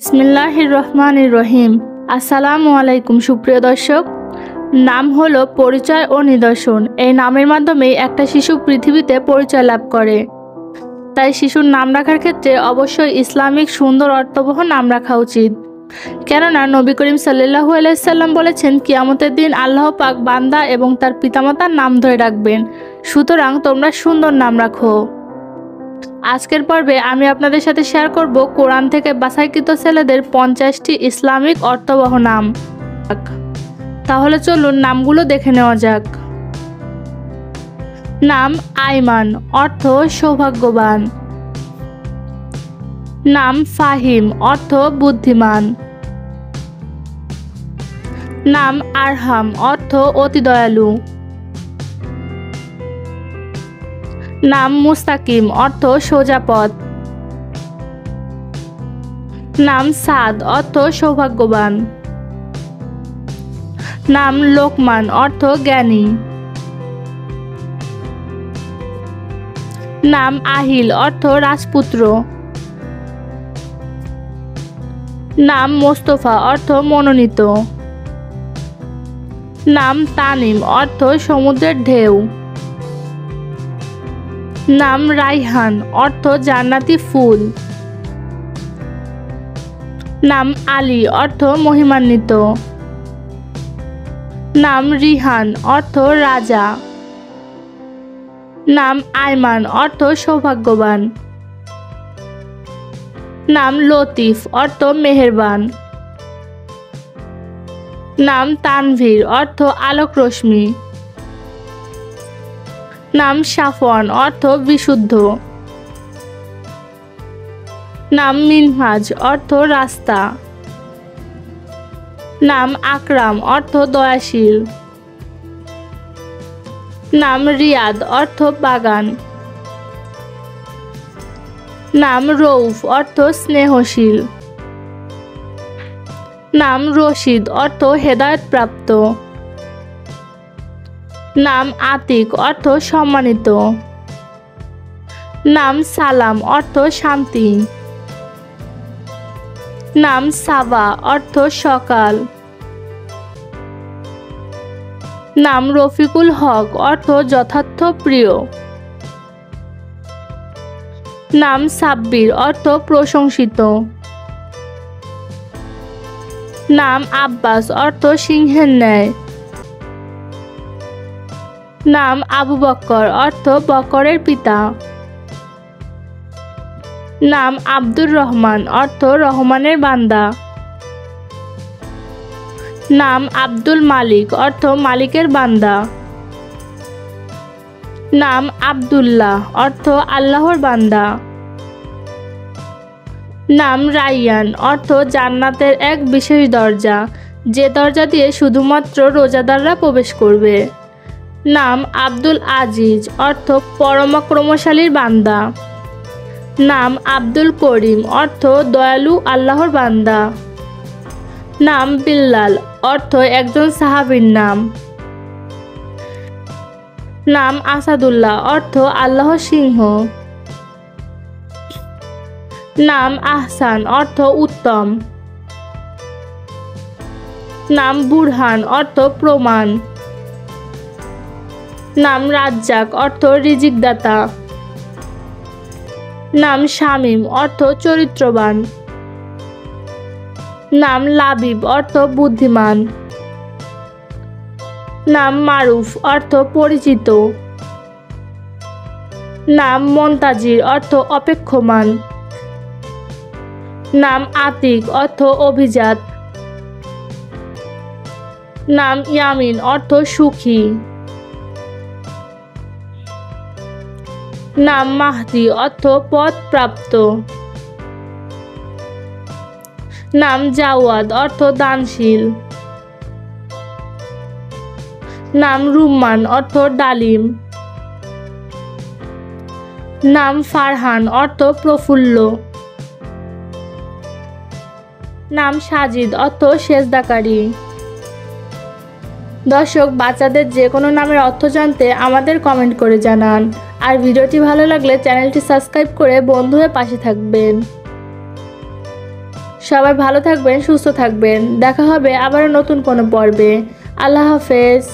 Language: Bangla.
বিসমিল্লাহির রহমানির রহিম। আসসালামু আলাইকুম সুপ্রিয় দর্শক। নাম হলো পরিচয় ও নিদর্শন। এই নামের মাধ্যমেই একটা শিশু পৃথিবীতে পরিচয় লাভ করে। তাই শিশুর নাম রাখার ক্ষেত্রে অবশ্যই ইসলামিক সুন্দর অর্থবহ নাম রাখা উচিত। কেননা নবী করিম সাল্লাল্লাহু আলাইহি সাল্লাম বলেছেন, কিয়ামতের দিন আল্লাহ পাক বান্দা এবং তার পিতামাতার নাম ধরে ডাকবেন। সুতরাং তোমরা সুন্দর নাম রাখো। আজকের পর্বে আমি আপনাদের সাথে শেয়ার করব কোরআন থেকে বাছাইকৃত ছেলেদের 50টি ইসলামিক অর্থবহ নাম। তাহলে চলুন নামগুলো দেখে নেওয়া যাক। নাম আইমান, অর্থ সৌভাগ্যবান। নাম ফাহিম, অর্থ বুদ্ধিমান। নাম আরহাম, অর্থ অতি দয়ালু। নাম মুস্তাকিম, অর্থ সোজা পথ। নাম সাদ, অর্থ সৌভাগ্যবান। নাম লোকমান, অর্থ জ্ঞানী। নাম আহিল, অর্থ রাজপুত্র। নাম মোস্তফা, অর্থ মনোনীত। নাম তানিম, অর্থ সমুদ্রের ঢেউ। নাম রাইহান, অর্থ জান্নাতি ফুল। নাম আলী, অর্থ মহিমান্বিত। নাম রিহান, অর্থ রাজা। নাম আইমান, অর্থ সৌভাগ্যবান। নাম লতিফ, অর্থ মেহেরবান। নাম তানভীর, অর্থ আলোক রশ্মি। নাম সাফওয়ান, অর্থ বিশুদ্ধ। নাম মিনহাজ, অর্থ রাস্তা। নাম আকরাম, অর্থ দয়াশীল। নাম রিয়াদ, অর্থ বাগান। নাম রৌফ, অর্থ স্নেহশীল। নাম রশিদ, অর্থ হেদায়েতপ্রাপ্ত। নাম আতিক, অর্থ সম্মানিত। নাম সালাম, অর্থ শান্তি। নাম সাবা, অর্থ সকাল। নাম রফিকুল হক, অর্থ যথার্থ প্রিয়। নাম সাব্বির, অর্থ প্রশংসিত। নাম আব্বাস, অর্থ সিংহের ন্যায়। নাম আবু বক্কর, অর্থ বক্করের পিতা। নাম আব্দুর রহমান, অর্থ রহমানের বান্দা। নাম আব্দুল মালিক, অর্থ মালিকের বান্দা। নাম আব্দুল্লাহ, অর্থ আল্লাহর বান্দা। নাম রাইয়ান, অর্থ জান্নাতের এক বিশেষ দরজা, যে দরজা দিয়ে শুধুমাত্র রোজাদাররা প্রবেশ করবে। নাম আব্দুল আজিজ, অর্থ পরাক্রমশালীর বান্দা। নাম আব্দুল করিম, অর্থ দয়ালু আল্লাহর বান্দা। নাম বিল্লাল, অর্থ একজন সাহাবীর নাম। নাম আসাদুল্লাহ, অর্থ আল্লাহর সিংহ। নাম আহসান, অর্থ উত্তম। নাম বুরহান, অর্থ প্রমাণ। নাম রাজ্জাক, অর্থ রিজিকদাতা। নাম শামীম, অর্থ চরিত্রবান। নাম লাবিব, অর্থ বুদ্ধিমান। নাম মারুফ, অর্থ পরিচিত। নাম মন্তাজির, অর্থ অপেক্ষমান। নাম আতিক, অর্থ অভিজাত। নাম ইয়ামিন, অর্থ সুখী। নাম মাহদি, অর্থ পথ প্রাপ্ত। নাম জাওয়াদ, অর্থ দানশীল। নাম রুম্মান, অর্থ ডালিম। নাম ফারহান, অর্থ প্রফুল্ল। নাম সাজিদ, অর্থ সেজদাকারী। দর্শক, বাচ্চাদের যে কোনো নামের অর্থ জানতে আমাদের কমেন্ট করে জানান। আর ভিডিওটি ভালো লাগলে চ্যানেলটি সাবস্ক্রাইব করে বন্ধু হয়ে পাশে থাকবেন। সবাই ভালো থাকবেন, সুস্থ থাকবেন। দেখা হবে আবার নতুন কোনো পর্বে। আল্লাহ হাফেজ।